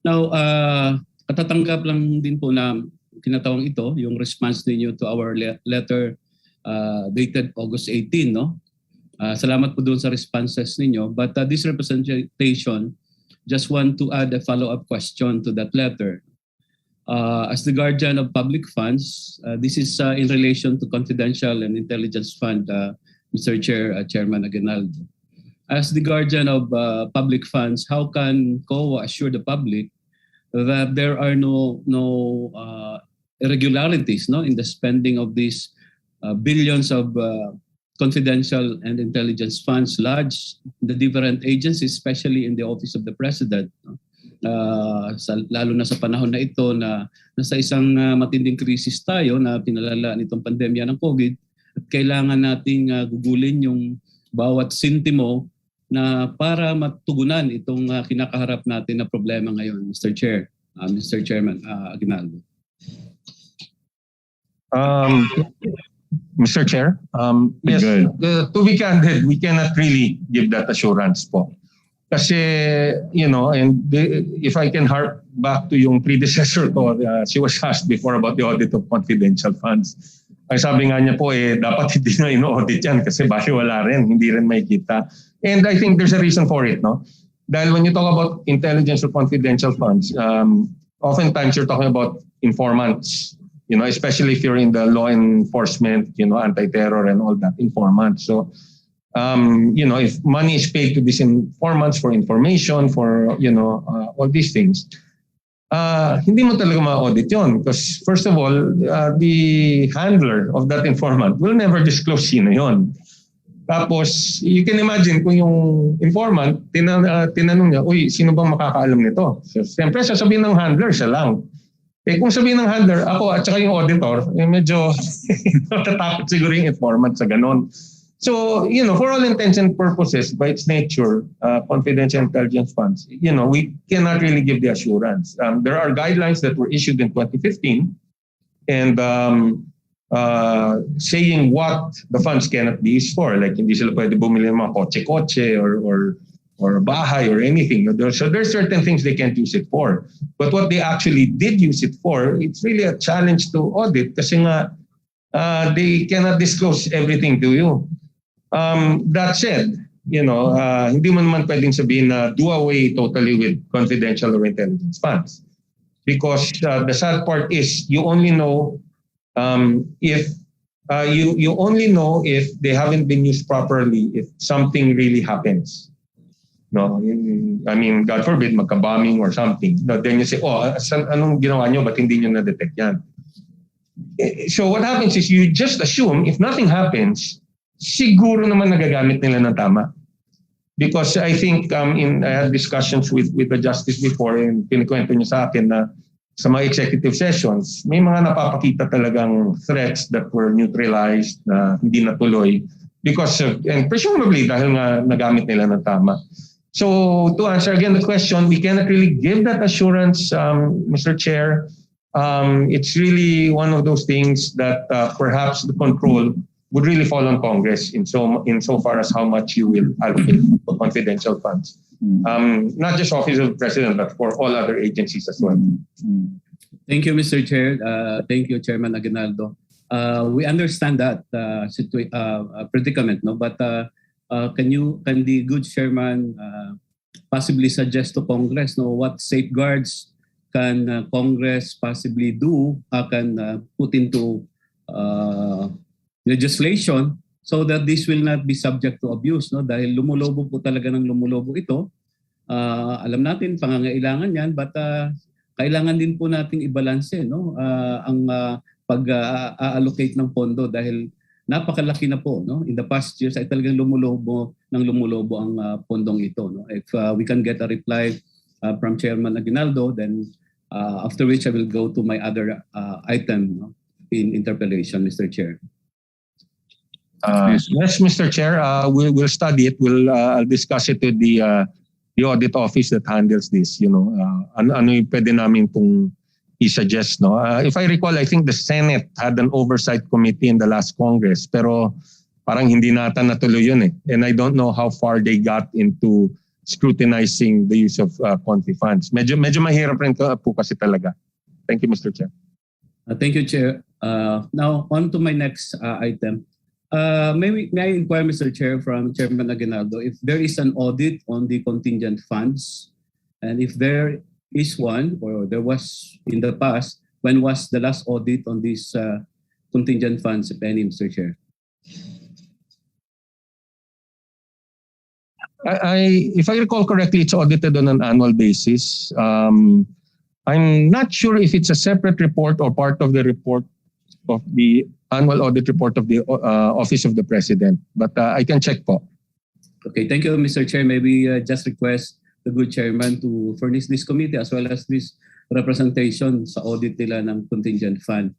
Now, katatanggap lang din po na tinatawag ito, yung response ninyo to our letter dated August 18, no? Salamat po doon sa responses ninyo. But this representation, just want to add a follow-up question to that letter. As the guardian of public funds, this is in relation to confidential and intelligence fund, Mr. Chair, Chairman Aguinaldo. As the guardian of public funds, how can COA assure the public that there are no irregularities, no, in the spending of these billions of confidential and intelligence funds lodged in the different agencies, especially in the Office of the President, no? Lalo na sa panahon na ito na nasa isang matinding krisis tayo na pinalala nitong pandemya ng COVID, at kailangan nating gugulin yung bawat sintimo na para matugunan itong kinakaharap natin na problema ngayon, Mr. Chair, Mr. Chairman Aguinaldo. Mr. Chair, yes, to be candid, we cannot really give that assurance po. Kasi, you know, and if I can hark back to yung predecessor ko, she was asked before about the audit of confidential funds. Ay sabi nga niya po, dapat hindi na ino-audit yan kasi baliwala rin, hindi rin makikita. And I think there's a reason for it, no? Dahil when you talk about intelligence or confidential funds, oftentimes you're talking about informants, you know, especially if you're in the law enforcement, you know, anti-terror and all that, informants. So, you know, if money is paid to these informants for information, for, you know, all these things, hindi mo talaga ma-audit yun. Because first of all, the handler of that informant will never disclose sino yun. Tapos, you can imagine kung yung informant, tinanong niya, uy, sino bang makakaalam nito? So, siyempre, sasabihin ng handler, siya lang. Kung sabihin ng handler, ako at saka yung auditor, medyo natatakot siguro yung informant sa ganon. So, you know, for all intents and purposes, by its nature, confidential intelligence funds, you know, we cannot really give the assurance. There are guidelines that were issued in 2015 and saying what the funds cannot be used for. Like, hindi sila pwede bumili ng mga kotse-kotse or bahay or anything. So there's certain things they can't use it for. But what they actually did use it for, it's really a challenge to audit kasi nga they cannot disclose everything to you. That said, you know, hindi mo naman pwedeng sabihin na do away totally with confidential or intelligence funds. Because the sad part is you only know if you only know if they haven't been used properly, if something really happens. No, I mean, God forbid, magka-bombing or something. No, then you say, oh, anong ginawa nyo? Ba't hindi nyo na-detect yan? So what happens is you just assume if nothing happens, siguro naman nagagamit nila ng tama. Because I think I had discussions with the justice before and pinikwento niya sa akin na sa mga executive sessions, may mga napapakita talagang threats that were neutralized na hindi natuloy because and presumably dahil nga nagamit nila ng tama. So to answer again the question, we cannot really give that assurance, Mr. Chair. It's really one of those things that perhaps the control would really fall on Congress in so far as how much you will allocate for confidential funds. Not just Office of the President, but for all other agencies as well. Thank you, Mr. Chair. Thank you, Chairman Aguinaldo. We understand that predicament, no? But can the good chairman possibly suggest to Congress, no, what safeguards can Congress possibly do, can put into legislation so that this will not be subject to abuse, no? Dahil lumulobo po talaga ng lumulobo ito. Alam natin pangangailangan yan, but kailangan din po nating i-balance, no? Ang pag-allocate ng pondo dahil napakalaki na po, no? In the past years ay talagang lumulobo ang pondong ito, no? If we can get a reply from Chairman Aguinaldo, then after which I will go to my other item, no, in interpellation, Mr. Chair. Yes, Mr. Chair, we'll study it. I'll discuss it with the audit office that handles this. You know, ano yung pwede namin pong i-suggest, no? If I recall, I think the Senate had an oversight committee in the last Congress, pero parang hindi nata natuloy yun eh. And I don't know how far they got into scrutinizing the use of confi funds. Medyo mahirap rin po kasi talaga. Thank you, Mr. Chair. Thank you, Chair. Now, on to my next item. May I inquire, Mr. Chair, from Chairman Aguinaldo, if there is an audit on the contingent funds, and if there is one, or there was in the past, when was the last audit on these contingent funds, if any, Mr. Chair? If I recall correctly, it's audited on an annual basis. I'm not sure if it's a separate report or part of the report of the annual audit report of the Office of the President, but I can check po. Okay, thank you, Mr. Chair. Maybe just request the good chairman to furnish this committee as well as this representation sa audit nila ng contingent fund.